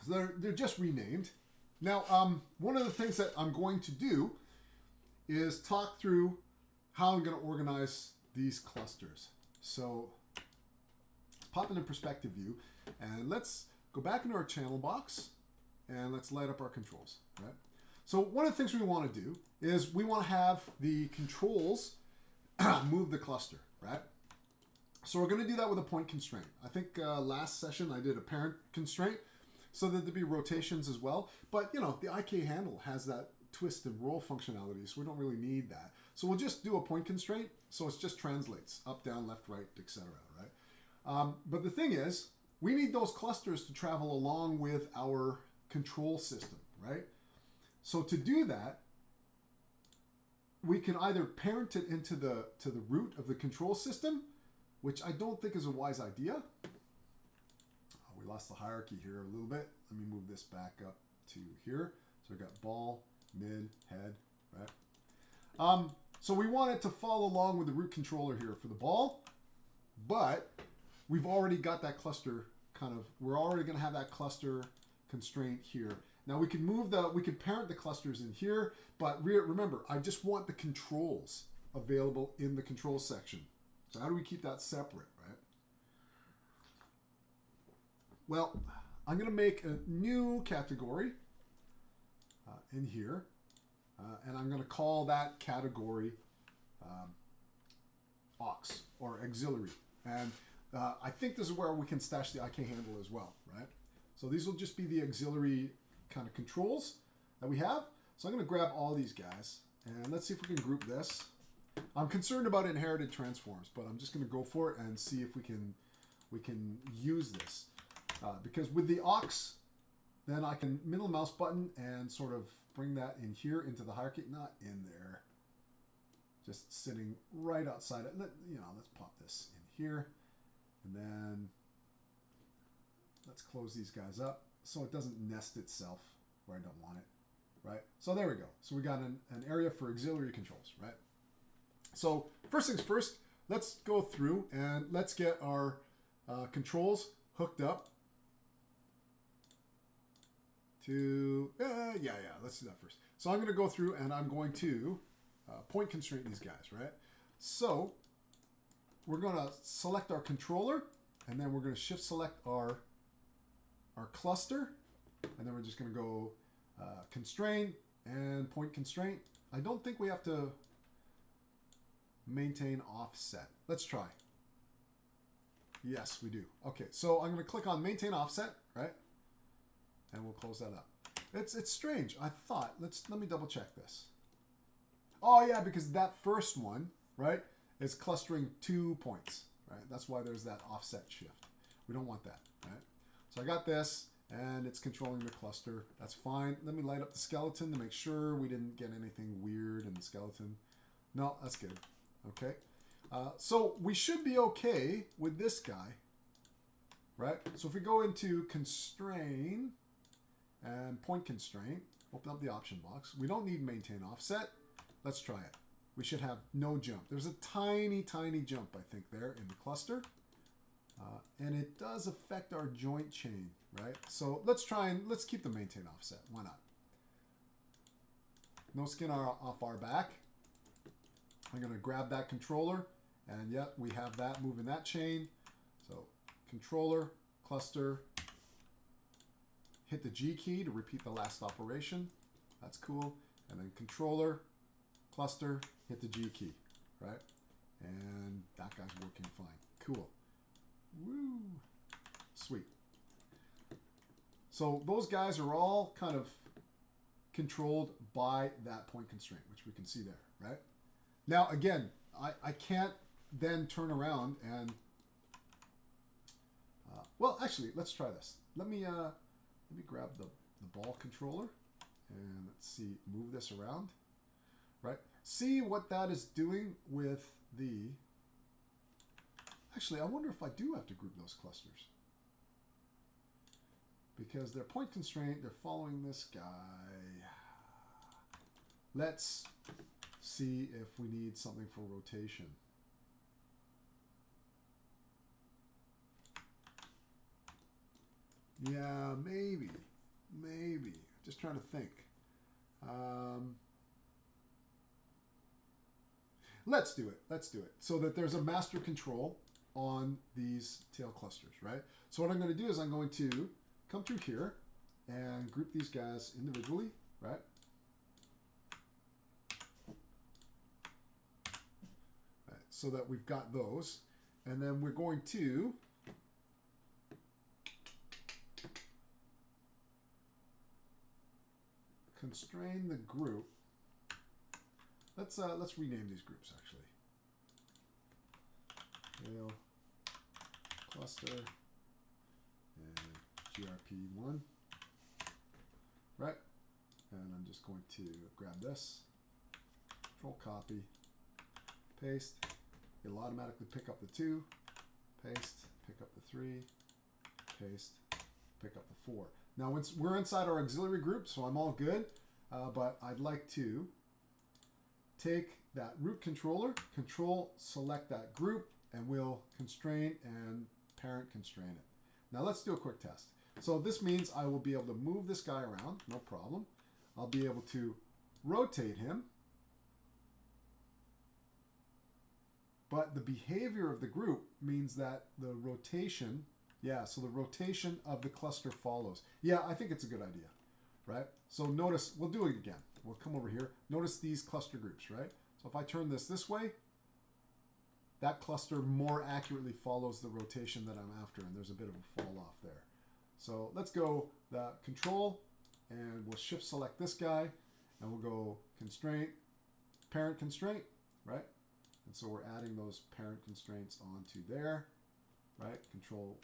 So they're just renamed. Now, one of the things that I'm going to do is talk through how I'm going to organize these clusters. So pop in perspective view, and let's go back into our channel box, and let's light up our controls, right? So one of the things we want to do is we want to have the controls move the cluster, right? So we're going to do that with a point constraint. I think last session I did a parent constraint so that there'd be rotations as well. But, you know, the IK handle has that twist and roll functionality, so we don't really need that. So we'll just do a point constraint, so it just translates up, down, left, right, etc., right? But the thing is, we need those clusters to travel along with our control system, right? So to do that, we can either parent it into the root of the control system, which I don't think is a wise idea. Oh, we lost the hierarchy here a little bit. Let me move this back up to here. So we've got ball, mid, head, right? So we want it to follow along with the root controller here for the ball, but we've already got that cluster we're already going to have that cluster constraint here. Now we can parent the clusters in here, but remember, I just want the controls available in the control section. So how do we keep that separate, right? Well, I'm going to make a new category in here, and I'm going to call that category aux, or auxiliary. And I think this is where we can stash the IK handle as well, right? So these will just be the auxiliary kind of controls that we have. So I'm going to grab all these guys, and let's see if we can group this. I'm concerned about inherited transforms, but I'm just going to go for it and see if we can use this. Because with the aux, then I can middle mouse button and sort of bring that in here into the hierarchy, not in there, just sitting right outside it. Let's pop this in here, and then let's close these guys up so it doesn't nest itself where I don't want it, right? So there we go. So we got an area for auxiliary controls, right? So first things first, let's go through and let's get our controls hooked up to, let's do that first. So I'm going to go through and I'm going to point constraint these guys, right? So we're going to select our controller, and then we're going to shift select our cluster, and then we're just going to go constrain and point constraint. I don't think we have to maintain offset. Let's try. Yes, we do. Okay, so I'm going to click on maintain offset, right? And we'll close that up. It's strange. I thought, let me double check this. Oh yeah, because that first one, right, is clustering 2 points, right? That's why there's that offset shift. We don't want that, right? So I got this, and it's controlling the cluster. That's fine. Let me light up the skeleton to make sure we didn't get anything weird in the skeleton. No, that's good. Okay. So we should be okay with this guy, right? So if we go into constrain and point constraint, open up the option box. We don't need maintain offset. Let's try it. We should have no jump. There's a tiny, tiny jump, I think, there in the cluster. And it does affect our joint chain, right? So let's keep the maintain offset. Why not? No skin off our back. I'm going to grab that controller, and yep, we have that moving that chain. So controller, cluster, hit the G key to repeat the last operation. That's cool. And then controller, cluster, hit the G key, right? And that guy's working fine. Cool. Woo. Sweet. So those guys are all kind of controlled by that point constraint, which we can see there, right? Now, again, I can't then turn around and... well, actually, let's try this. Let me grab the ball controller, and let's see, move this around, right? See what that is doing with the... Actually, I wonder if I do have to group those clusters. Because they're point constraint, they're following this guy. Let's see if we need something for rotation. Yeah, maybe. Maybe. Just trying to think. Let's do it. Let's do it. So that there's a master control on these tail clusters, right? So what I'm going to do is I'm going to come through here and group these guys individually, right? Right, so that we've got those. And then we're going to constrain the group. Let's rename these groups actually. Tail cluster and GRP1, right? And I'm just going to grab this, Control copy, paste. It'll automatically pick up the 2, paste, pick up the 3, paste, pick up the 4. Now we're inside our auxiliary group, so I'm all good, but I'd like to take that root controller, control select that group, and we'll constrain and parent constrain it. Now let's do a quick test. So this means I will be able to move this guy around, no problem. I'll be able to rotate him, but the behavior of the group means that the rotation, so the rotation of the cluster follows. Yeah, I think it's a good idea, right? So notice, we'll do it again. We'll come over here. Notice these cluster groups, right? So if I turn this way, that cluster more accurately follows the rotation that I'm after, and there's a bit of a fall off there. So let's go the control, and we'll shift select this guy, and we'll go constraint, parent constraint, right? And so we're adding those parent constraints onto there, right? Control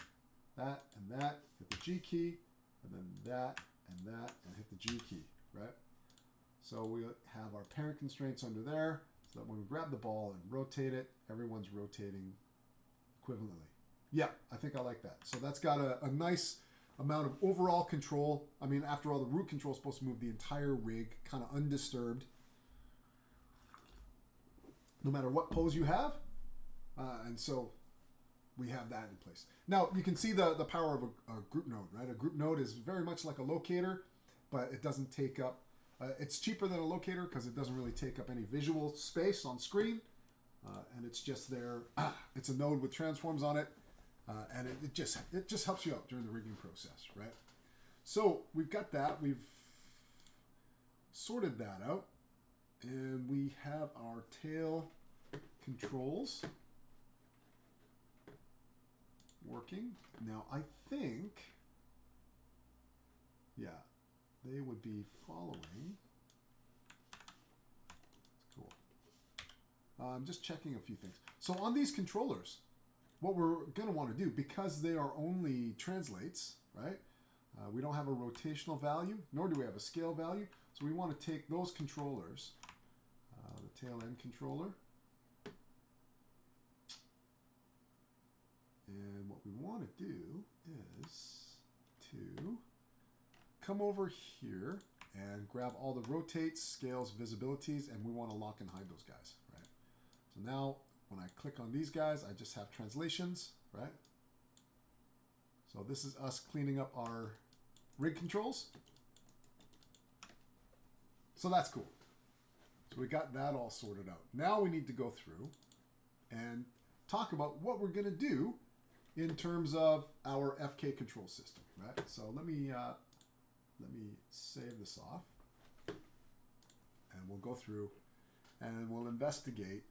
that and that, hit the G key, and then that and that, and hit the G key, right? So we have our parent constraints under there, so that when we grab the ball and rotate it, everyone's rotating equivalently. Yeah, I think I like that. So that's got a nice amount of overall control. I mean, after all, the root control is supposed to move the entire rig kind of undisturbed, no matter what pose you have. And so we have that in place. Now, you can see the power of a group node, right? A group node is very much like a locator, but it doesn't take up, it's cheaper than a locator because it doesn't really take up any visual space on screen. And it's just there. It's a node with transforms on it. And it just helps you out during the rigging process, right? So we've got that. We've sorted that out. And we have our tail controls working. Now, I think, yeah, they would be following. That's cool. I'm just checking a few things. So on these controllers, what we're going to want to do, because they are only translates, right? We don't have a rotational value, nor do we have a scale value. So we want to take those controllers, the tail end controller, and what we want to do is to come over here and grab all the rotates, scales, visibilities, and we want to lock and hide those guys, right? So now when I click on these guys, I just have translations, right? So this is us cleaning up our rig controls. So that's cool. So we got that all sorted out. Now we need to go through and talk about what we're going to do in terms of our FK control system, right? So let me save this off, and we'll go through and we'll investigate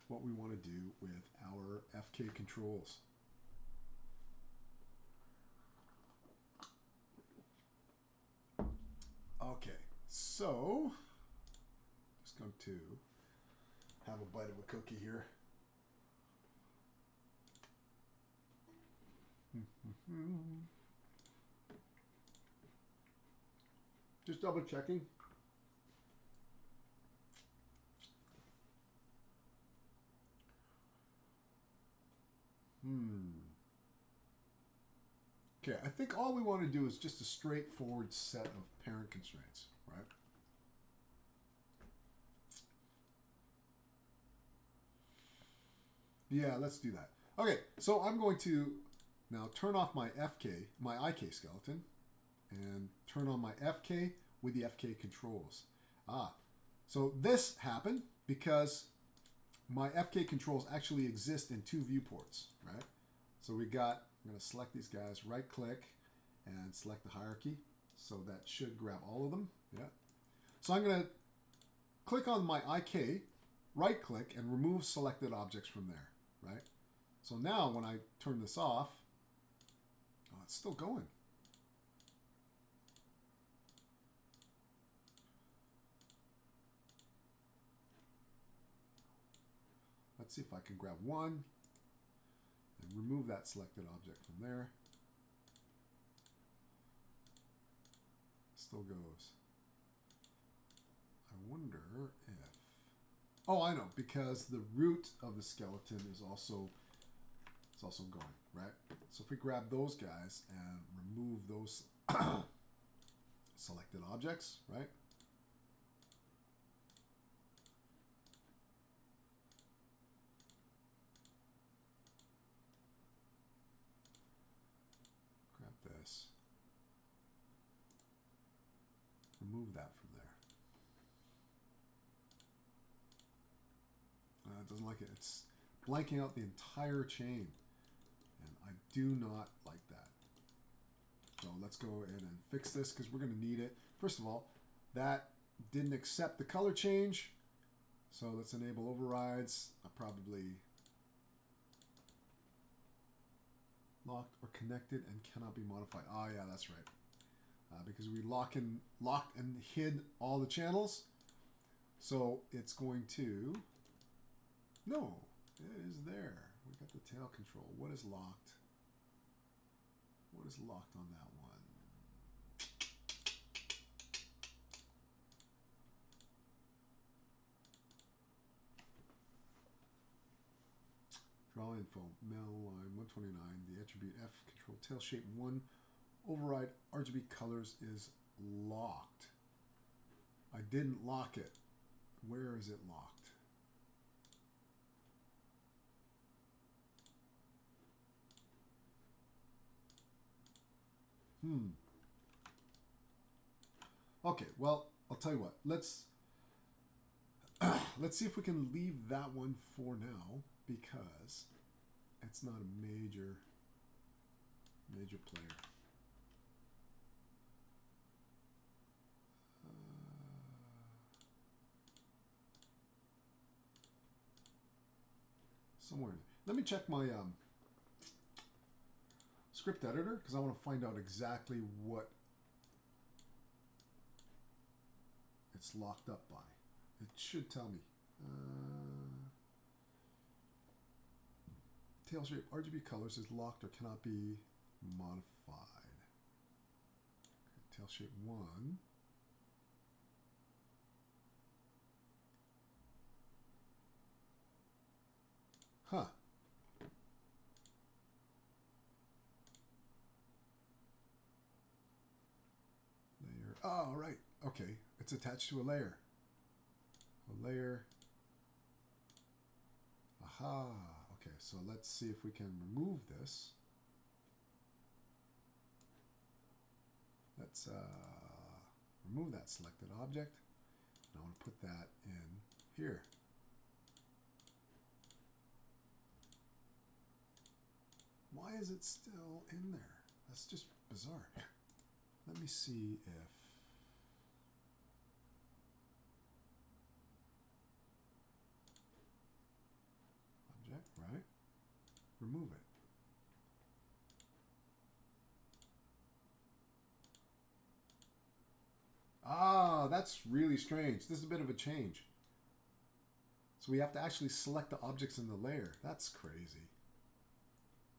what we want to do with our FK controls. Okay, so just going to have a bite of a cookie here. Just double checking. Okay, I think all we want to do is just a straightforward set of parent constraints, right? Yeah, let's do that. Okay, so I'm going to now turn off my FK, my IK skeleton, and turn on my FK with the FK controls. So this happened because my FK controls actually exist in two viewports, right? So I'm going to select these guys, right click, and select the hierarchy. So that should grab all of them, yeah. So I'm going to click on my IK, right click, and remove selected objects from there, right? So now when I turn this off, oh, it's still going. Let's see if I can grab one and remove that selected object from there. Still goes. I wonder if... Oh, I know, because the root of the skeleton is also going, right? So if we grab those guys and remove those selected objects, right? Grab this. Remove that from there. It doesn't like it. It's blanking out the entire chain. And I do not like that. So let's go in and fix this because we're going to need it. First of all, that didn't accept the color change. So let's enable overrides. Probably locked or connected and cannot be modified. Oh yeah, that's right. Because we locked and hid all the channels. So it's going to... No, it is there. We got the tail control. What is locked? What is locked on that one? Draw info, mail line 129, the attribute F control tail shape 1, override RGB colors is locked. I didn't lock it. Where is it locked? Okay, well, I'll tell you what. Let's see if we can leave that one for now because it's not a major player. Somewhere in there. Let me check my script editor because I want to find out exactly what it's locked up by. It should tell me. Tail shape RGB colors is locked or cannot be modified. Okay, tail shape 1. Huh. Layer. Oh, right. Okay. It's attached to a layer. A layer. Aha. Okay, so let's see if we can remove this. Let's remove that selected object. And I want to put that in here. Why is it still in there? That's just bizarre. Let me see if... Object, right? Remove it. Ah, that's really strange. This is a bit of a change. So we have to actually select the objects in the layer. That's crazy.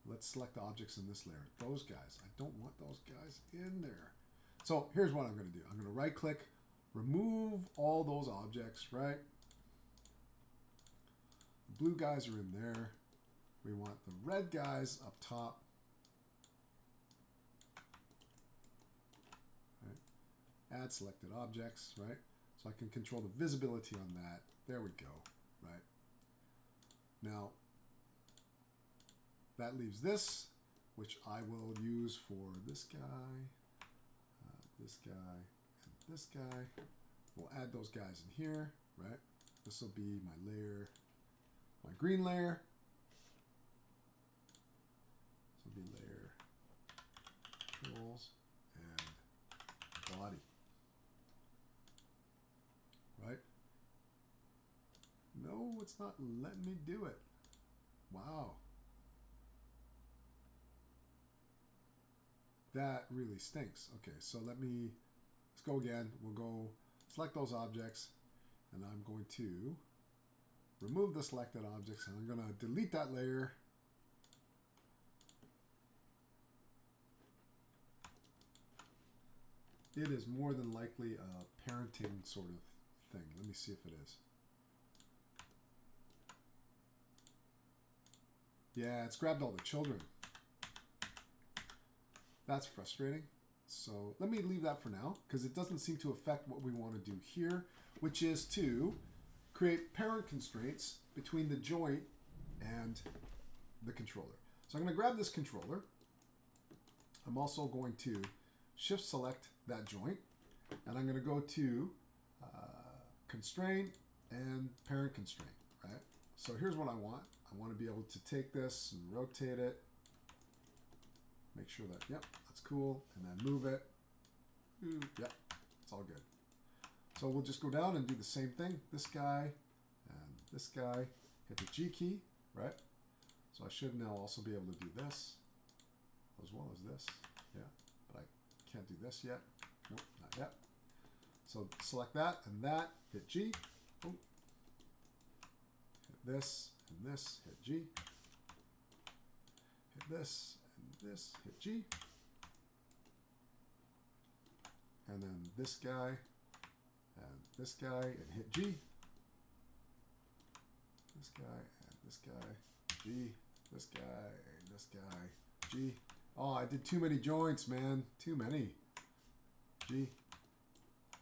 Let's select the objects in this layer. Those guys. I don't want those guys in there. So here's what I'm going to do. I'm going to right click, remove all those objects, right? The blue guys are in there. We want the red guys up top. Right? Add selected objects, right? So I can control the visibility on that. There we go, right? Now, that leaves this, which I will use for this guy. this guy, and this guy. We'll add those guys in here, right? This will be my layer, my green layer. This will be layer controls and body, right? No, it's not letting me do it. Wow. That really stinks. Okay, so let's go again. We'll go select those objects, and I'm going to remove the selected objects, and I'm going to delete that layer. It is more than likely a parenting sort of thing. Let me see if it is. Yeah, it's grabbed all the children. That's frustrating. So let me leave that for now because it doesn't seem to affect what we want to do here, which is to create parent constraints between the joint and the controller. So I'm going to grab this controller. I'm also going to shift select that joint, and I'm going to go to constraint and parent constraint, right? So here's what I want. I want to be able to take this and rotate it. Make sure that, yep, that's cool. And then move it. Ooh, yep, it's all good. So we'll just go down and do the same thing. This guy and this guy, hit the G key, right? So I should now also be able to do this as well as this. Yeah, but I can't do this yet. Nope, not yet. So select that and that, hit G. Oh. Hit this and this, hit G. Hit this and this, hit G. And then this guy and this guy and hit G. This guy and this guy, G. This guy and this guy, G. Oh, I did too many joints, man. Too many. G.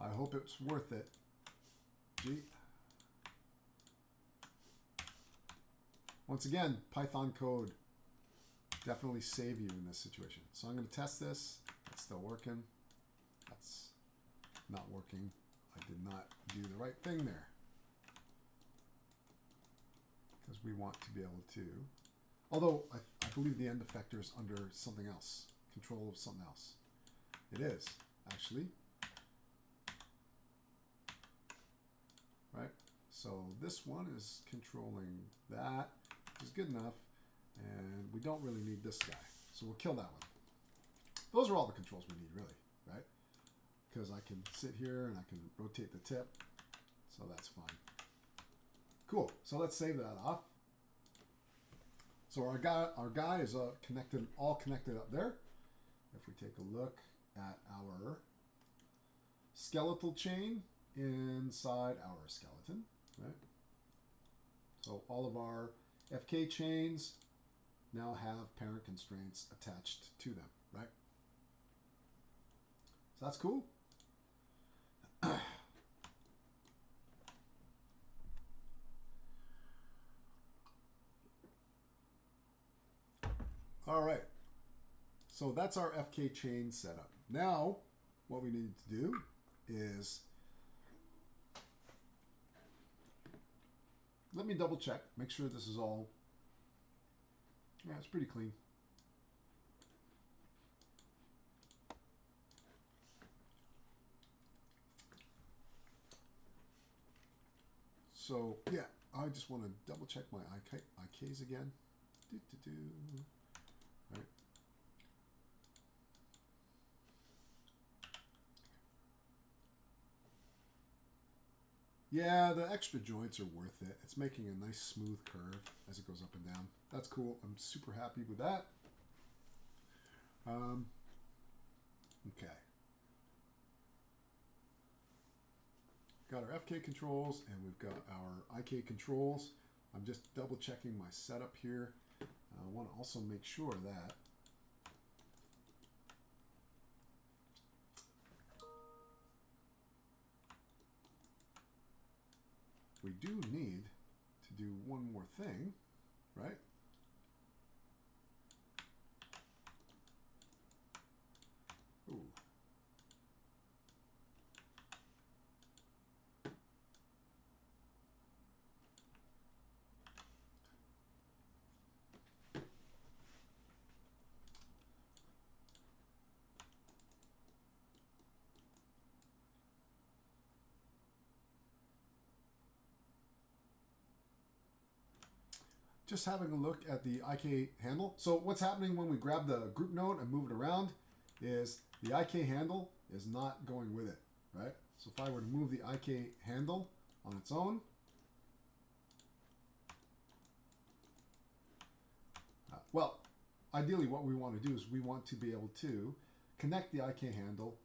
I hope it's worth it. G. Once again, Python code definitely save you in this situation. So I'm going to test this. It's still working. That's not working. I did not do the right thing there. Because we want to be able to, although I believe the end effector is under something else, control of something else. It is, actually. Right? So this one is controlling that, which is good enough. And we don't really need this guy. So we'll kill that one. Those are all the controls we need, really, right? Because I can sit here and I can rotate the tip. So that's fine. Cool. So let's save that off. So our guy is connected, all connected up there. If we take a look at our skeletal chain inside our skeleton, right? So all of our FK chains now have parent constraints attached to them, right? So that's cool. All right. So that's our FK chain setup. Now, what we need to do is, let me double check, make sure this is all, yeah, it's pretty clean. So, yeah, I just want to double check my IKs again. Right. Yeah, the extra joints are worth it. It's making a nice smooth curve as it goes up and down. That's cool. I'm super happy with that. Okay. Got our FK controls and we've got our IK controls. I'm just double checking my setup here. I want to also make sure that we do need to do one more thing, right? Ooh. just having a look at the IK handle. So what's happening when we grab the group node and move it around is the IK handle is not going with it, right? So if I were to move the IK handle on its own, well, ideally what we want to do is we want to be able to connect the IK handle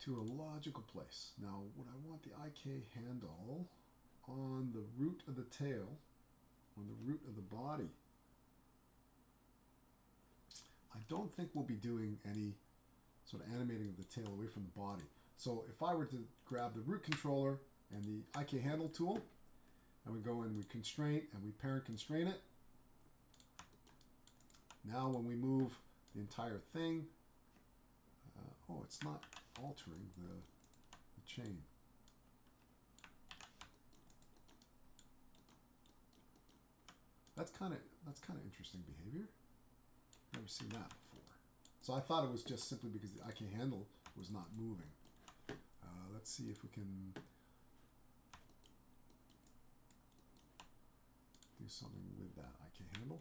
to a logical place. Now, would I want the IK handle on the root of the tail, on the root of the body? I don't think we'll be doing any sort of animating of the tail away from the body. So if I were to grab the root controller and the IK handle tool, and we go and we constrain and we parent constrain it, now when we move the entire thing, oh, it's not altering the chain. That's kind of interesting behavior. Never seen that before. So I thought it was just simply because the IK handle was not moving. Let's see if we can do something with that IK handle.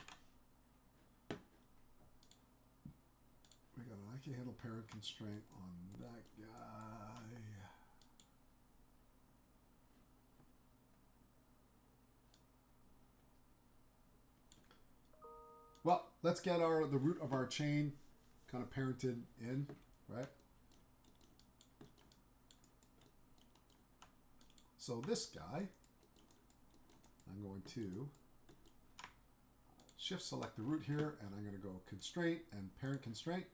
We got an IK handle parent constraint on that guy. Well, let's get the root of our chain kind of parented in, right? So this guy, I'm going to shift select the root here, and I'm going to go constraint and parent constraint.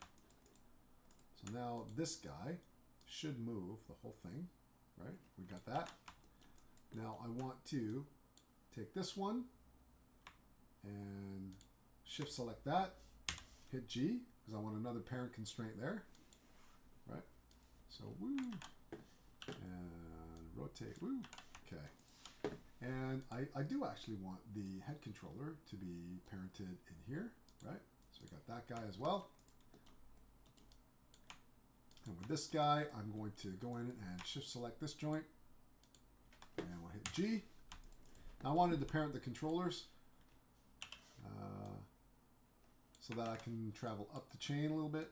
So now this guy should move the whole thing, right? We got that. Now I want to take this one and shift select that, hit G, because I want another parent constraint there, right? So woo, and rotate, woo, okay. And I do actually want the head controller to be parented in here, right? So we got that guy as well. And with this guy, I'm going to go in and shift select this joint, and we'll hit G. I wanted to parent the controllers so that I can travel up the chain a little bit.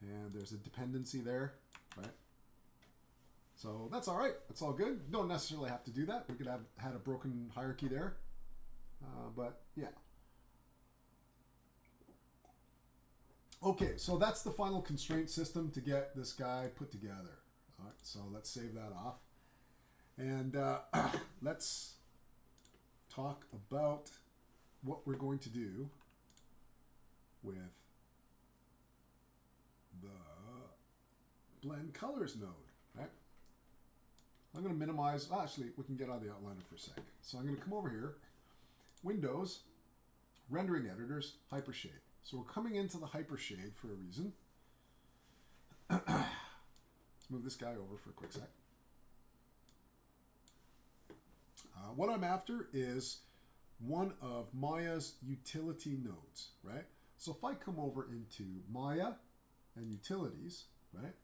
And there's a dependency there, right? So that's all right. That's all good. Don't necessarily have to do that. We could have had a broken hierarchy there. But yeah. Okay, so that's the final constraint system to get this guy put together. All right, so let's save that off. And let's talk about what we're going to do with the blend colors node, right? I'm going to minimize, actually, we can get out of the outliner for a sec. So I'm going to come over here, Windows, Rendering Editors, Hypershade. So we're coming into the Hypershade for a reason. Let's move this guy over for a quick sec. What I'm after is one of Maya's utility nodes, right? So if I come over into Maya and utilities, right?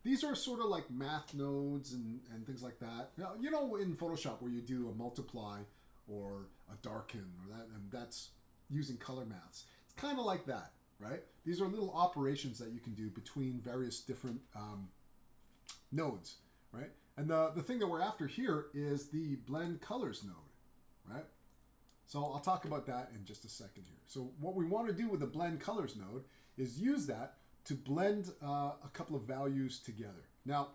These are sort of like math nodes and things like that. Now, you know, in Photoshop where you do a multiply or a darken or that, and that's using color maths. It's kind of like that, right? These are little operations that you can do between various different nodes, right? And the thing that we're after here is the blend colors node, right? So I'll talk about that in just a second here. So what we want to do with the blend colors node is use that to blend a couple of values together. Now,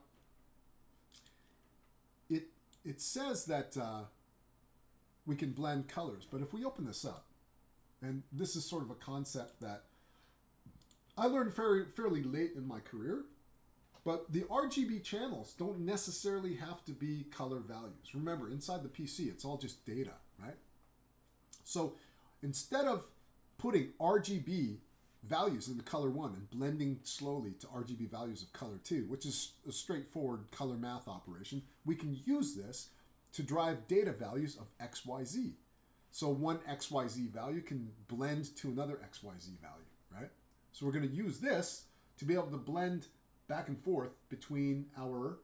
it says that we can blend colors, but if we open this up, and this is sort of a concept that I learned fairly late in my career, but the RGB channels don't necessarily have to be color values. Remember, inside the PC, it's all just data, right? So instead of putting RGB values in the color 1 and blending slowly to RGB values of color 2, which is a straightforward color math operation, we can use this to drive data values of XYZ. So one XYZ value can blend to another XYZ value, right? So we're going to use this to be able to blend back and forth between our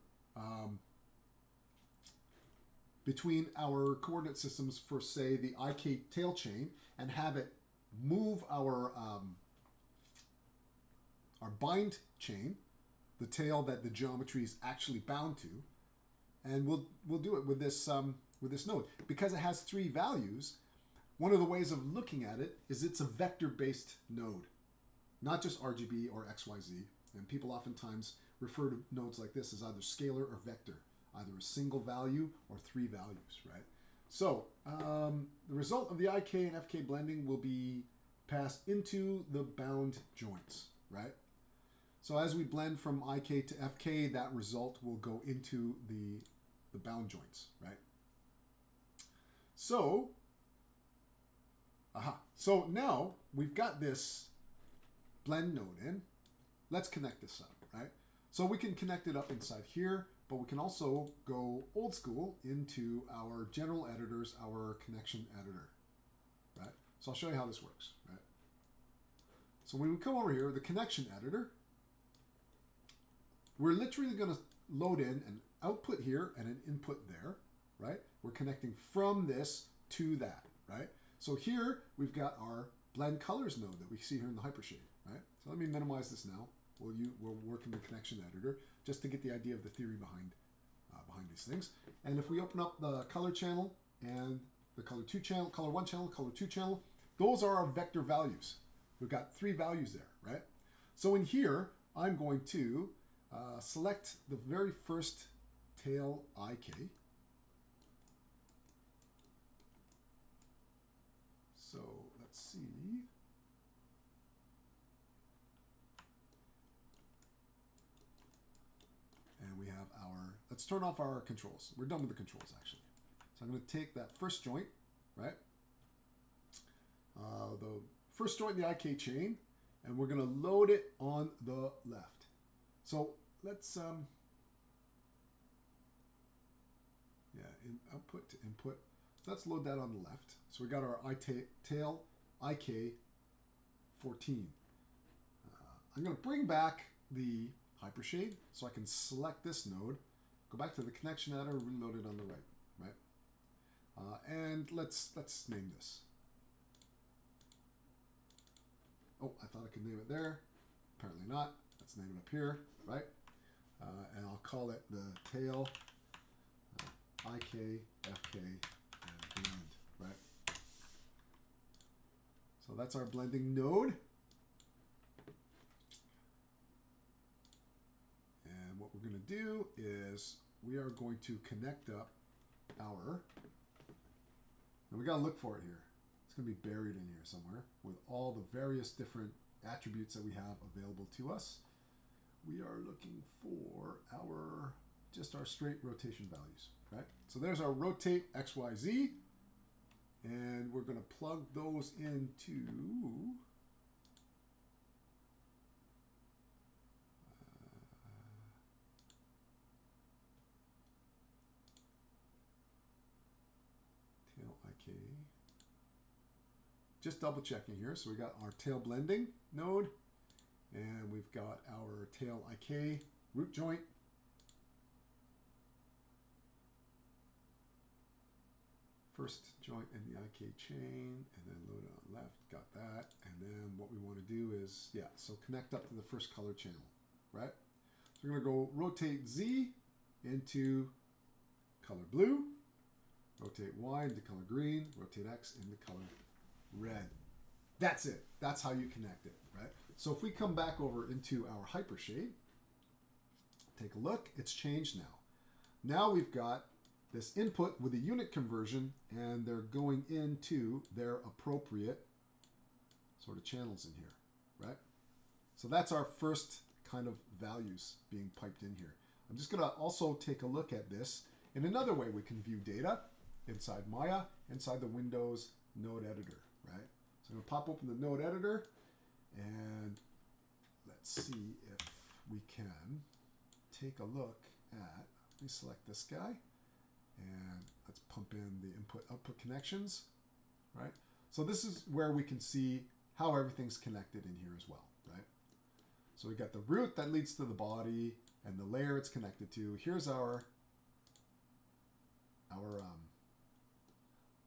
coordinate systems for, say, the IK tail chain, and have it move our bind chain, the tail that the geometry is actually bound to, and we'll do it with this node. Because it has 3 values, one of the ways of looking at it is it's a vector-based node, not just RGB or XYZ. And people oftentimes refer to nodes like this as either scalar or vector, either a single value or 3 values, right? So the result of the IK and FK blending will be passed into the bound joints, right? So as we blend from IK to FK, that result will go into the bound joints, right? So, so now we've got this blend node in. Let's connect this up, right? So we can connect it up inside here, but we can also go old school into our general editors, our connection editor, right? So I'll show you how this works, right? So when we come over here, the connection editor, we're literally going to load in an output here and an input there, right? We're connecting from this to that, right? So here we've got our blend colors node that we see here in the Hypershade, right? So let me minimize this now. We'll work in the connection editor just to get the idea of the theory behind these things. And if we open up the color channel and the color 2 channel, color 1 channel, color 2 channel, those are our vector values. We've got 3 values there, right? So in here, I'm going to select the very first tail IK. So let's see. And we have our, let's turn off our controls. We're done with the controls actually. So I'm going to take that first joint, right? The first joint in the IK chain, and we're going to load it on the left. So let's, output to input. So let's load that on the left. So we got our tail IK 14. I'm going to bring back the Hypershade so I can select this node, go back to the connection editor, reload it on the right, right? And let's name this. Oh, I thought I could name it there. Apparently not. Let's name it up here, right? And I'll call it the tail IK, FK, and blend, right? So that's our blending node. And what we're going to do is we are going to connect up our, and we got to look for it here. It's going to be buried in here somewhere with all the various different attributes that we have available to us. We are looking for our, just our straight rotation values, right? So there's our rotate XYZ, and we're going to plug those into tail IK. Just double checking here. So we got our tail blending node, and we've got our tail IK root joint. First joint in the IK chain, and then load it on left, got that. And then what we want to do is, so connect up to the first color channel, right? So we're going to go rotate Z into color blue, rotate Y into color green, rotate X into color red. That's it. That's how you connect it, right? So if we come back over into our Hypershade, take a look, it's changed now. Now we've got this input with a unit conversion, and they're going into their appropriate sort of channels in here, right? So that's our first kind of values being piped in here. I'm just going to also take a look at this in another way we can view data inside Maya, inside the Windows node editor, right? So I'm going to pop open the node editor, and let's see if we can take a look at, let me select this guy, and let's pump in the input-output connections, right? So this is where we can see how everything's connected in here as well, right? So we got the root that leads to the body and the layer it's connected to. Here's our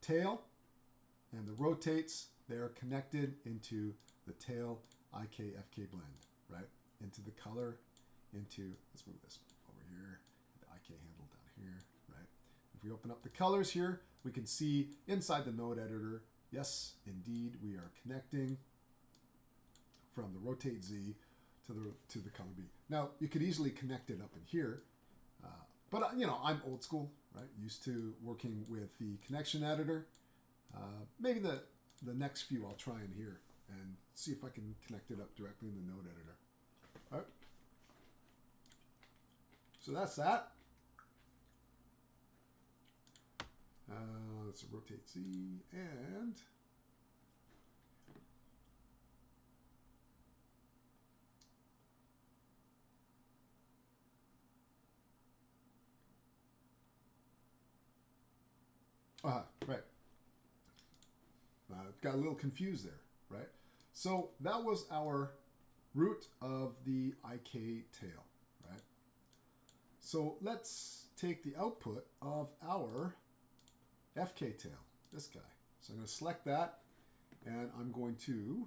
tail and the rotates. They're connected into the tail IK-FK blend, right? Into the color, into, let's move this over here, the IK handle down here, right? If we open up the colors here, we can see inside the node editor, yes, indeed, we are connecting from the rotate Z to the color B. Now, you could easily connect it up in here, but you know, I'm old school, right? Used to working with the connection editor. Maybe the next few I'll try in here and see if I can connect it up directly in the node editor. All right. So that's that. Let's rotate Z and right. Got a little confused there, right? So that was our root of the IK tail, right? So let's take the output of our FK tail, this guy. So I'm going to select that, and I'm going to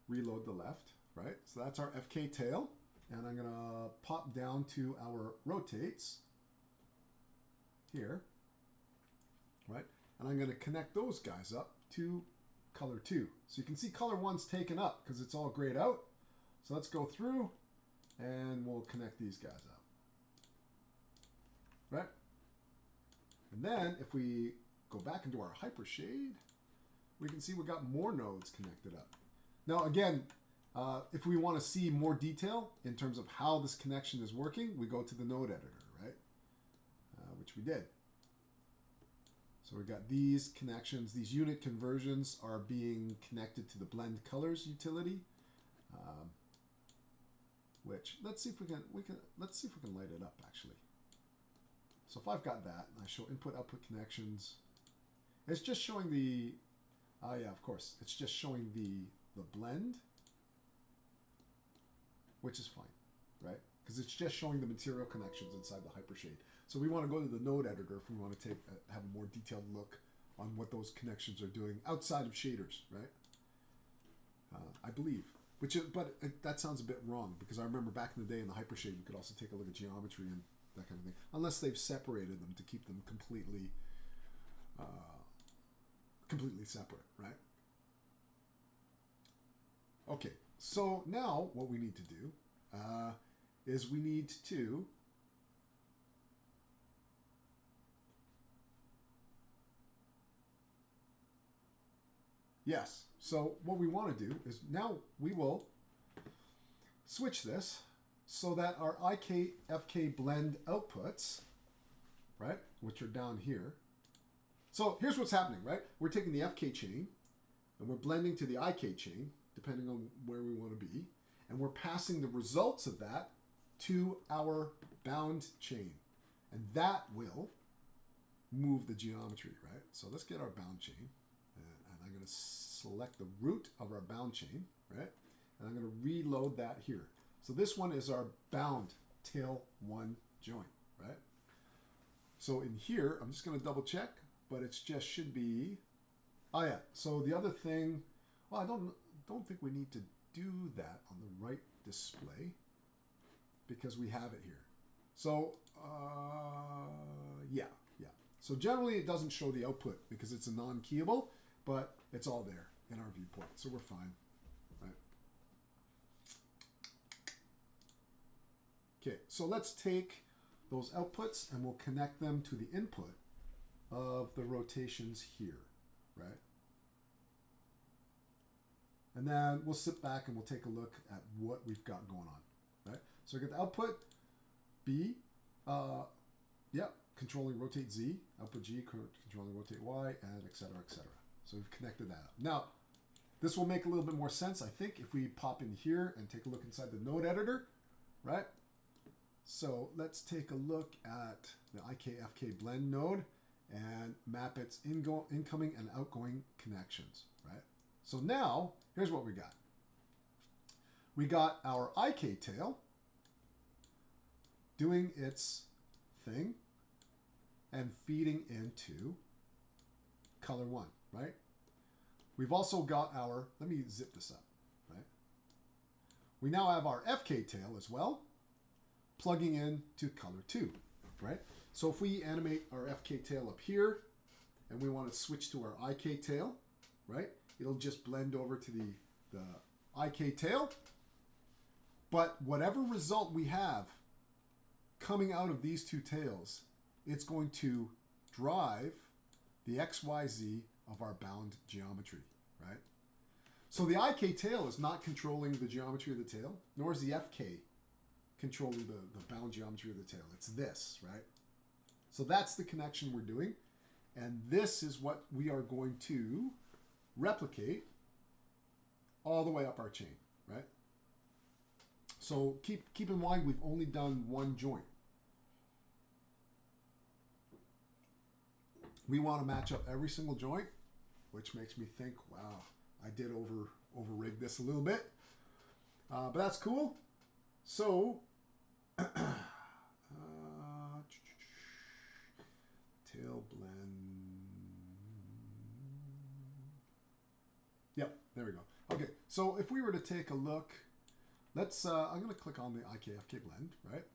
reload the left, right? So that's our FK tail, and I'm going to pop down to our rotates here, right? And I'm going to connect those guys up to color 2. So you can see color 1's taken up because it's all grayed out. So let's go through and we'll connect these guys up, right? And then if we go back into our hypershade, we can see we got more nodes connected up. Now again, if we want to see more detail in terms of how this connection is working, we go to the node editor, right? Which we did. So we've got these connections. These unit conversions are being connected to the blend colors utility, which let's see if we can light it up actually. So if I've got that and I show input output connections, it's just showing the yeah, of course, it's just showing the blend, which is fine, right? Because it's just showing the material connections inside the hypershade. So we want to go to the node editor if we want to have a more detailed look on what those connections are doing outside of shaders, right? I believe. But that sounds a bit wrong because I remember back in the day in the hypershade, you could also take a look at geometry and that kind of thing, unless they've separated them to keep them completely separate, right? Okay, so now what we need to do is we need to yes. So what we want to do is now we will switch this so that our IK-FK blend outputs, right, which are down here. So here's what's happening, right? We're taking the FK chain and we're blending to the IK chain, depending on where we want to be, and we're passing the results of that to our bound chain, and that will move the geometry, right? So let's get our bound chain, and I'm going to select the root of our bound chain, right? And I'm going to reload that here. So this one is our bound tail 1 joint, right? So in here, I'm just going to double check, but it's just should be, oh yeah. So the other thing, well, I don't think we need to do that on the right display because we have it here. So yeah. So generally it doesn't show the output because it's a non-keyable, but it's all there in our viewport, so we're fine, right? Okay, so let's take those outputs and we'll connect them to the input of the rotations here, right? And then we'll sit back and we'll take a look at what we've got going on, right? So we get the output B, controlling rotate Z, output G, controlling rotate Y, and et cetera, et cetera. So we've connected that up. Now, this will make a little bit more sense, I think, if we pop in here and take a look inside the node editor, right? So let's take a look at the IK-FK blend node and map its incoming and outgoing connections, right? So now, here's what we got. we got our IK tail doing its thing and feeding into color 1, right? We've also got our, let me zip this up, right? We now have our FK tail as well, plugging into color 2, right? So if we animate our FK tail up here, and we want to switch to our IK tail, right? It'll just blend over to the IK tail. But whatever result we have coming out of these two tails, it's going to drive the XYZ of our bound geometry, right? So the IK tail is not controlling the geometry of the tail, nor is the FK controlling the bound geometry of the tail. It's this, right? So that's the connection we're doing. And this is what we are going to replicate all the way up our chain, right? So keep in mind, we've only done one joint. We want to match up every single joint, which makes me think, wow, I did over-rig this a little bit. But that's cool. So, tail blend. Yep, there we go. Okay, so if we were to take a look, let's, I'm going to click on the IKFK blend, right?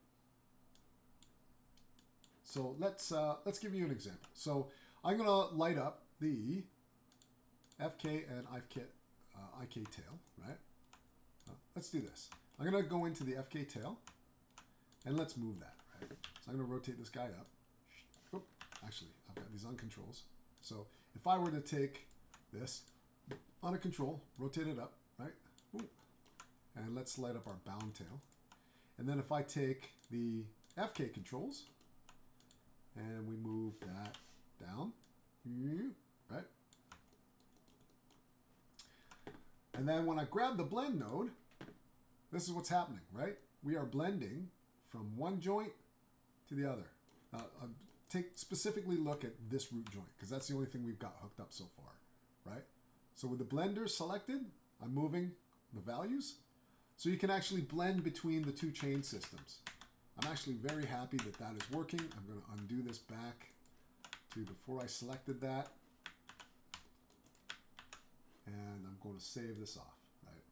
So let's give you an example. So I'm going to light up the FK and IK tail, right? Let's do this. I'm going to go into the FK tail, and let's move that, right? So I'm going to rotate this guy up. Oop, actually, I've got these on controls. So if I were to take this on a control, rotate it up, right? Ooh. And let's light up our bound tail. And then if I take the FK controls, and we move that down, right? And then when I grab the blend node, this is what's happening, right? We are blending from one joint to the other. Specifically look at this root joint, because that's the only thing we've got hooked up so far, right? So with the blender selected, I'm moving the values. So you can actually blend between the two chain systems. I'm actually very happy that that is working. I'm going to undo this back to before I selected that. And I'm going to save this off, right?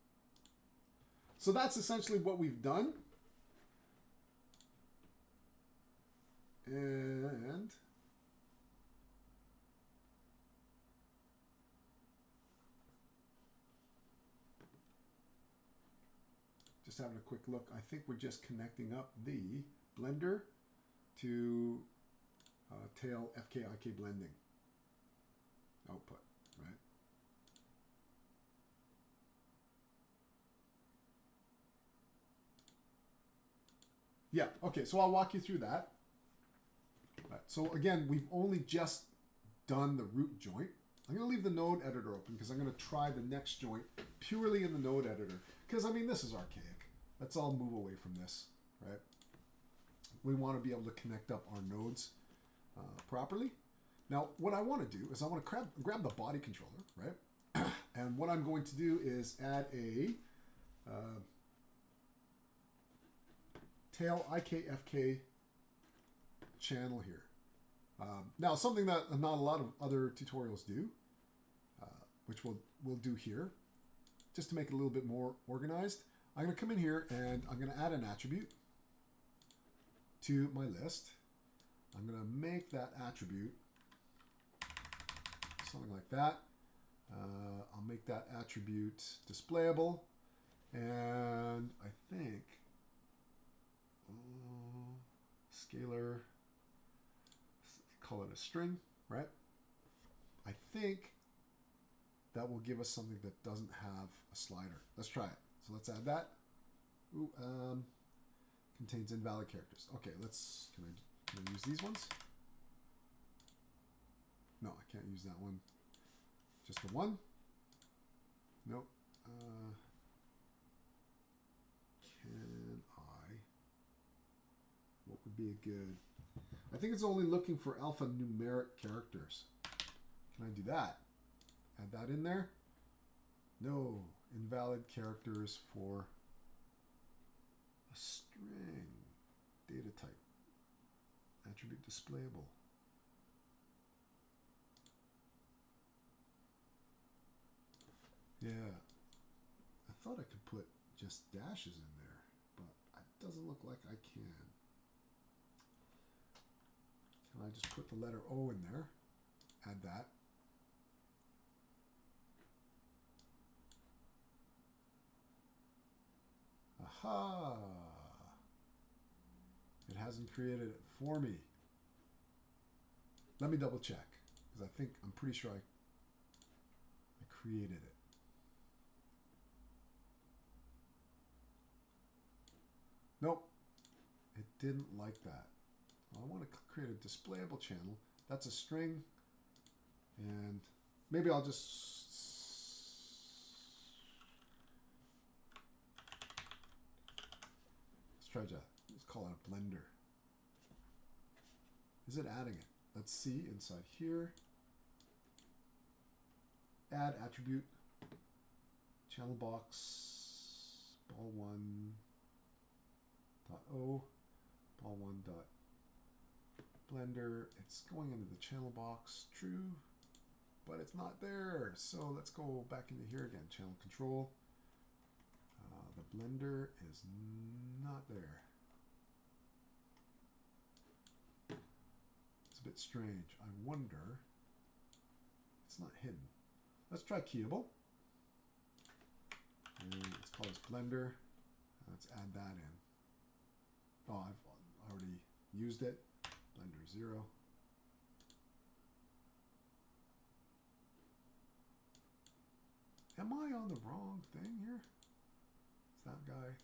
So that's essentially what we've done. And just having a quick look, I think we're just connecting up the blender to tail FK-IK blending output, right? Yeah, okay, so I'll walk you through that. Right, so again, we've only just done the root joint. I'm going to leave the node editor open because I'm going to try the next joint purely in the node editor. Because, I mean, this is archaic. Let's all move away from this, right? We want to be able to connect up our nodes properly. Now, what I want to do is I want to grab the body controller, right? And what I'm going to do is add a tail IKFK channel here. Now, something that not a lot of other tutorials do, which we'll do here, just to make it a little bit more organized. I'm going to come in here and I'm going to add an attribute to my list. I'm going to make that attribute something like that. I'll make that attribute displayable, and I think scalar, call it a string, right? I think that will give us something that doesn't have a slider. Let's try it. So let's add that. Ooh, contains invalid characters. Okay, can I use these ones? No, I can't use that one. Just the one? Nope. Can I? What would be a good? I think it's only looking for alphanumeric characters. Can I do that? Add that in there? No. Invalid characters for string, data type, attribute displayable. Yeah, I thought I could put just dashes in there, but it doesn't look like I can. Can I just put the letter O in there? Add that. Aha! It hasn't created it for me. Let me double check, because I'm pretty sure I created it. Nope, it didn't like that. I want to create a displayable channel. That's a string, and maybe I'll just let's call it a blender. Is it adding it? Let's see inside here. Add attribute, channel box, ball1 dot o, ball1 dot blender. It's going into the channel box, true, but it's not there. So let's go back into here again. Channel control. The blender is not there. It's a bit strange. I wonder. It's not hidden. Let's try Keyable. And let's call this blender. Let's add that in. Oh, I've already used it. Blender 0. Am I on the wrong thing here? It's that guy.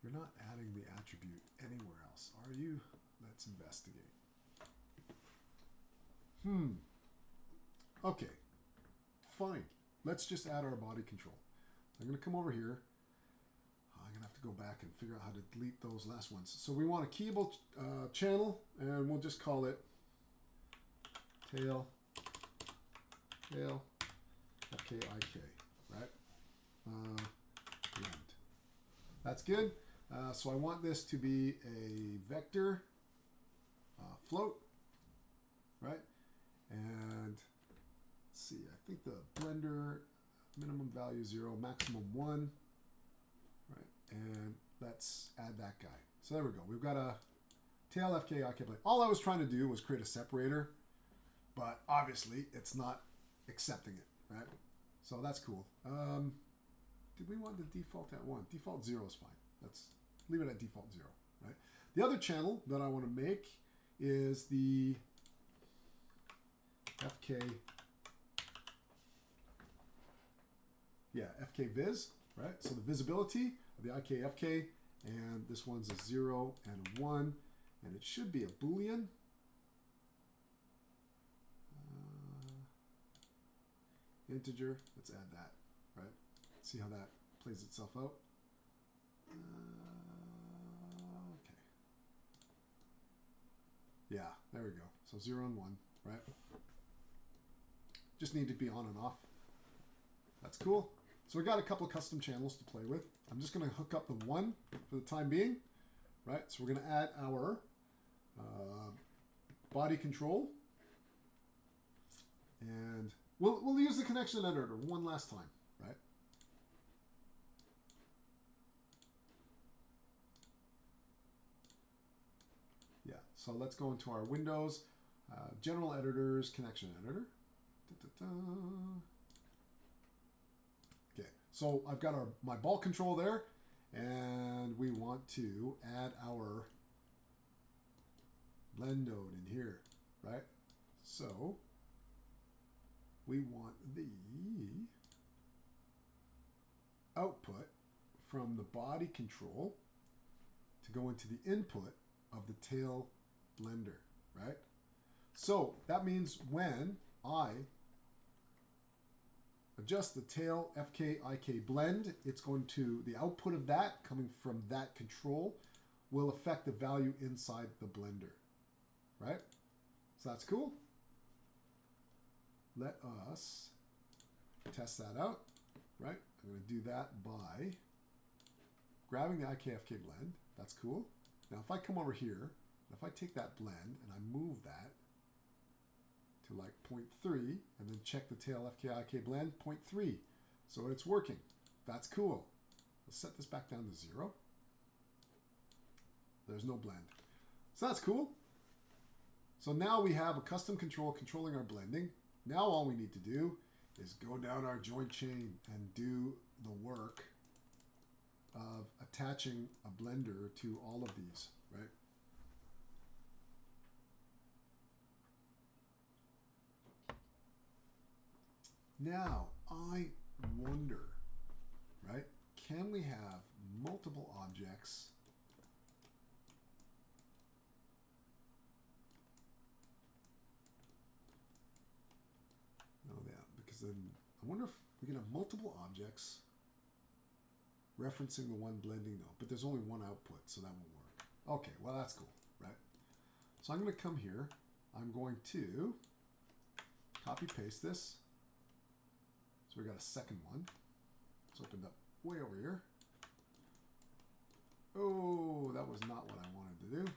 You're not adding the attribute anywhere else, are you? Let's investigate. Okay. Fine. Let's just add our body control. I'm going to come over here. I'm going to have to go back and figure out how to delete those last ones. So we want a keyable channel, and we'll just call it tail, FKIK, right? Blend. That's good. So I want this to be a vector float, right? And let's see, I think the blender minimum value 0, maximum 1, right? And let's add that guy. So there we go. We've got a tail FKIK blend. All I was trying to do was create a separator, but obviously it's not accepting it, right? So that's cool. Did we want the default at 1? Default 0 is fine. Let's leave it at default 0, right? The other channel that I want to make is the FK viz, right? So the visibility of the IKFK, and this one's a 0 and a 1, and it should be a Boolean. Integer, let's add that, right? See how that plays itself out. Okay. Yeah, there we go. So 0 and 1, right? Just need to be on and off. That's cool. So we got a couple of custom channels to play with. I'm just going to hook up the 1 for the time being, right? So we're going to add our body control, and we'll use the connection editor one last time, right? Yeah. So let's go into our Windows General Editors Connection Editor. Okay, so I've got my ball control there, and we want to add our blend node in here, right? So we want the output from the body control to go into the input of the tail blender, right? So that means when I adjust the tail FKIK blend, it's going to, the output of that coming from that control will affect the value inside the blender, right? So that's cool. Let us test that out, right? I'm going to do that by grabbing the IKFK blend. That's cool. Now if I come over here, if I take that blend and I move that to like 0.3 and then check the tail FKIK blend, 0.3. So it's working. That's cool. Let's set this back down to 0. There's no blend. So that's cool. So now we have a custom control controlling our blending. Now all we need to do is go down our joint chain and do the work of attaching a blender to all of these, right? Now, I wonder, right? Can we have multiple objects because then I wonder if we can have multiple objects referencing the one blending node, but there's only one output, so that won't work. Okay, well that's cool, right? So I'm going to come here. I'm going to copy paste this. So we got a second one. It's opened up way over here. Oh, that was not what I wanted to do.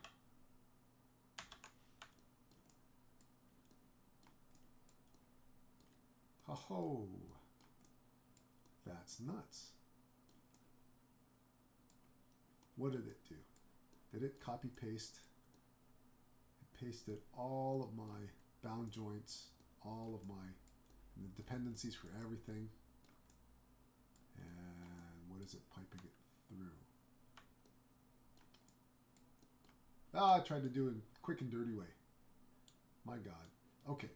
Ho-ho. That's nuts. What did it do? Did it copy paste? It pasted all of my bound joints, all of my dependencies for everything. And what is it piping it through? Ah, I tried to do it quick and dirty way. My God. Okay.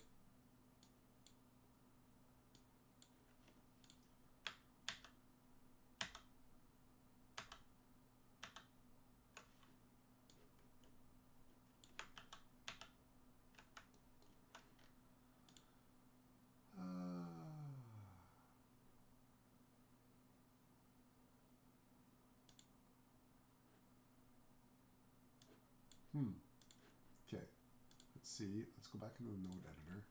Okay, let's see. Let's go back into the node editor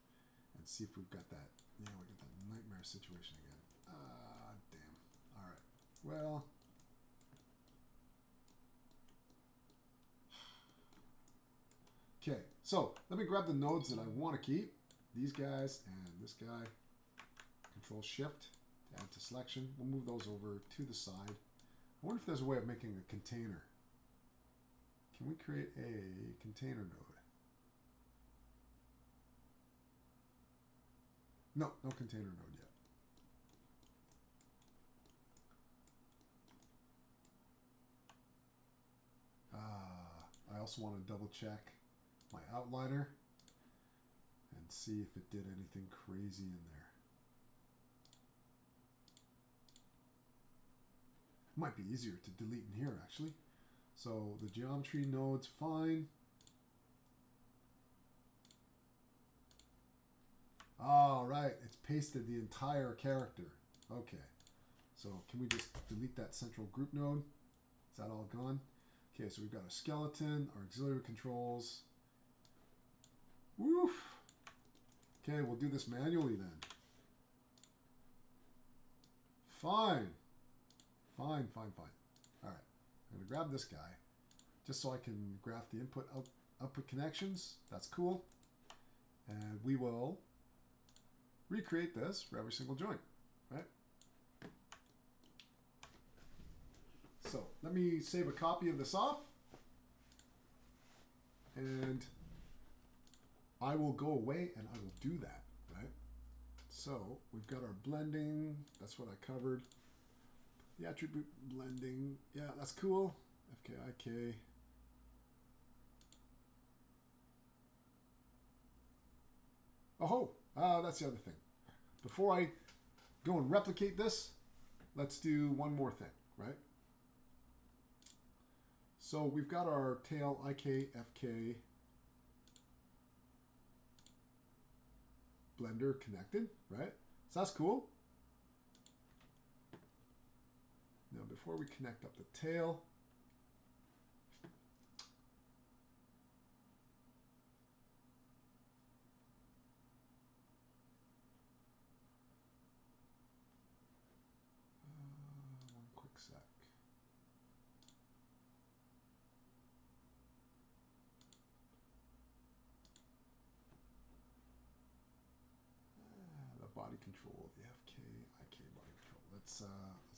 and see if we've got that. Yeah, we got that nightmare situation again. Ah, damn. All right. Well, okay. So let me grab the nodes that I want to keep. These guys and this guy. Control Shift to add to selection. We'll move those over to the side. I wonder if there's a way of making a container. Can we create a container node? No, no container node yet. I also want to double check my outliner and see if it did anything crazy in there. Might be easier to delete in here actually. So the geometry node's fine. All right, it's pasted the entire character. Okay, so can we just delete that central group node? Is that all gone? Okay, so we've got our skeleton, our auxiliary controls. Woof. Okay, we'll do this manually then. Fine. Fine, fine, fine. All right, I'm gonna grab this guy just so I can graph the output connections. That's cool. And we will recreate this for every single joint, right? So let me save a copy of this off. And I will go away and I will do that, right? So we've got our blending. That's what I covered. The attribute blending. Yeah, that's cool. FKIK. Oh, that's the other thing. Before I go and replicate this, let's do one more thing, right? So we've got our tail IKFK blender connected, right? So that's cool. Now before we connect up the tail, one quick sec. body control, the FK, IK body control. Let's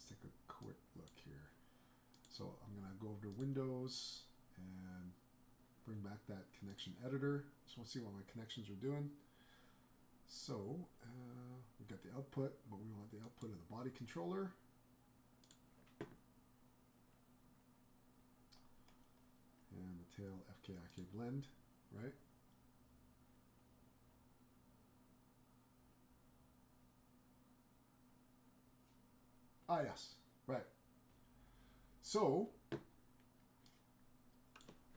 take a quick look here. So I'm gonna go over to Windows and bring back that connection editor. Just want to see what my connections are doing. So we got the output, but we want the output of the body controller. And the tail FK-IK blend, right? Ah, yes, right. So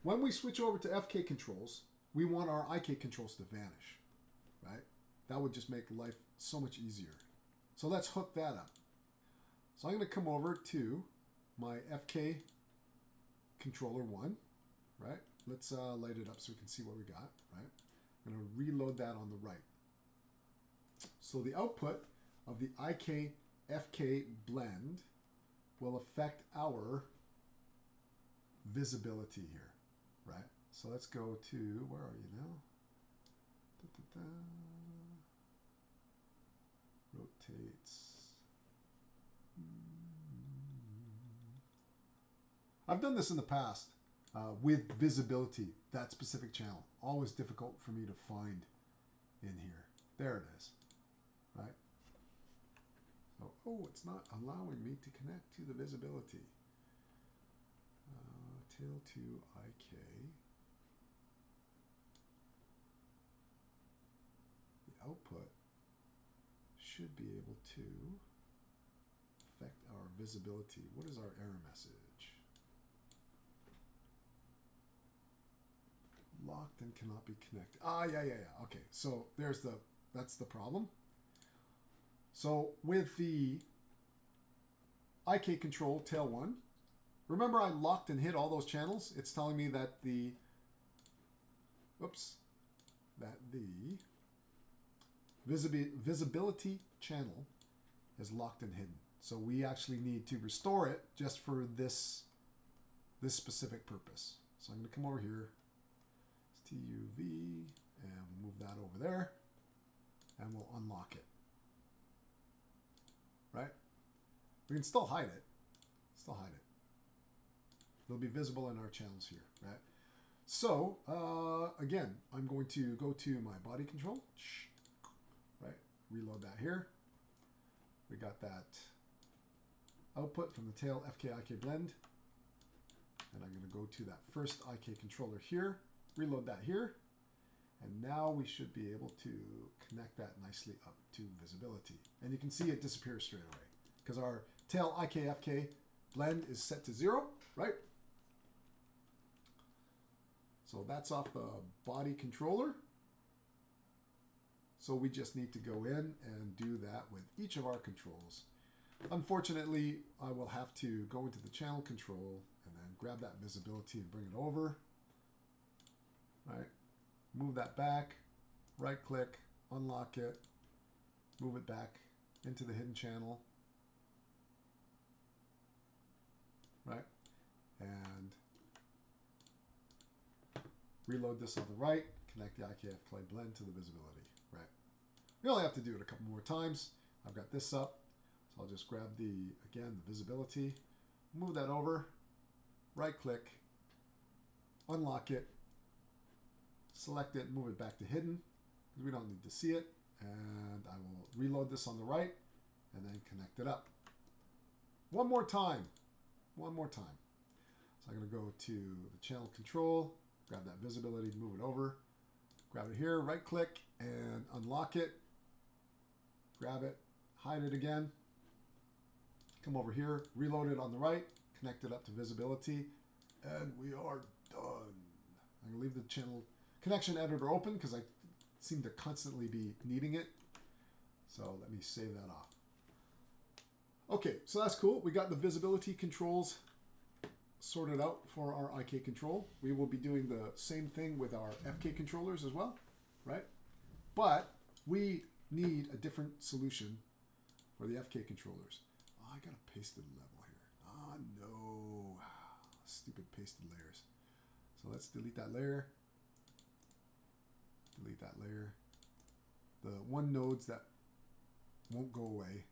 when we switch over to FK controls, we want our IK controls to vanish, right? That would just make life so much easier. So let's hook that up. So I'm going to come over to my FK controller 1, right? Let's light it up so we can see what we got, right? I'm going to reload that on the right. So the output of the IK FK blend will affect our visibility here, right? So let's go to, where are you now? Rotates. I've done this in the past with visibility, that specific channel. Always difficult for me to find in here. There it is, right? So, oh, it's not allowing me to connect to the visibility. Tail to IK. The output should be able to affect our visibility. What is our error message? Locked and cannot be connected. Ah, yeah. Okay, so that's the problem. So with the IK control tail 1, remember I locked and hid all those channels? It's telling me that the visibility channel is locked and hidden. So we actually need to restore it just for this specific purpose. So I'm going to come over here. It's TUV, and we'll move that over there, and we'll unlock it. Right? We can still hide it. It'll be visible in our channels here, right? So, again, I'm going to go to my body control, right? Reload that here. We got that output from the tail FK-IK blend. And I'm going to go to that first IK controller here, reload that here. And now we should be able to connect that nicely up to visibility. And you can see it disappears straight away because our tail IK-FK blend is set to 0, right? So that's off the body controller. So we just need to go in and do that with each of our controls. Unfortunately, I will have to go into the channel control and then grab that visibility and bring it over, right? Move that back, right click, unlock it, move it back into the hidden channel, right? And reload this on the right, connect the IK-FK blend to the visibility, right? We only have to do it a couple more times. I've got this up, so I'll just grab again, the visibility, move that over, right click, unlock it, select it, move it back to hidden, because we don't need to see it, and I will reload this on the right, and then connect it up. One more time. So I'm going to go to the channel control, grab that visibility, move it over, grab it here, right click, and unlock it, grab it, hide it again, come over here, reload it on the right, connect it up to visibility, and we are done. I'm going to leave the channel connection editor open because I seem to constantly be needing it. So let me save that off. Okay, so that's cool. We got the visibility controls sorted out for our IK control. We will be doing the same thing with our FK controllers as well, right? But we need a different solution for the FK controllers. Oh, I got a pasted level here. Oh, no. Stupid pasted layers. So let's delete that layer. Delete that layer. The one nodes that won't go away.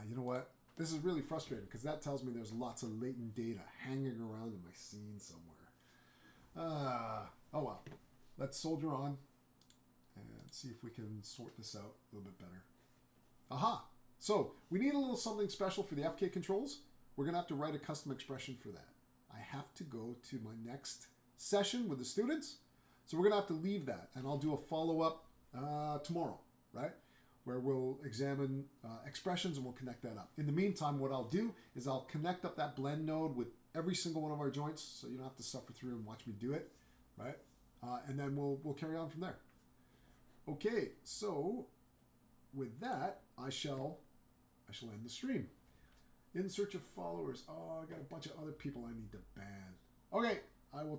You know what? This is really frustrating because that tells me there's lots of latent data hanging around in my scene somewhere. Oh well. Let's soldier on and see if we can sort this out a little bit better. Aha! So, we need a little something special for the FK controls. We're going to have to write a custom expression for that. I have to go to my next session with the students. So we're going to have to leave that, and I'll do a follow-up tomorrow, right? Where we'll examine expressions and we'll connect that up. In the meantime, what I'll do is I'll connect up that blend node with every single one of our joints so you don't have to suffer through and watch me do it, right? And then we'll carry on from there. Okay, so with that, I shall end the stream. In search of followers. Oh, I got a bunch of other people I need to ban. Okay, I will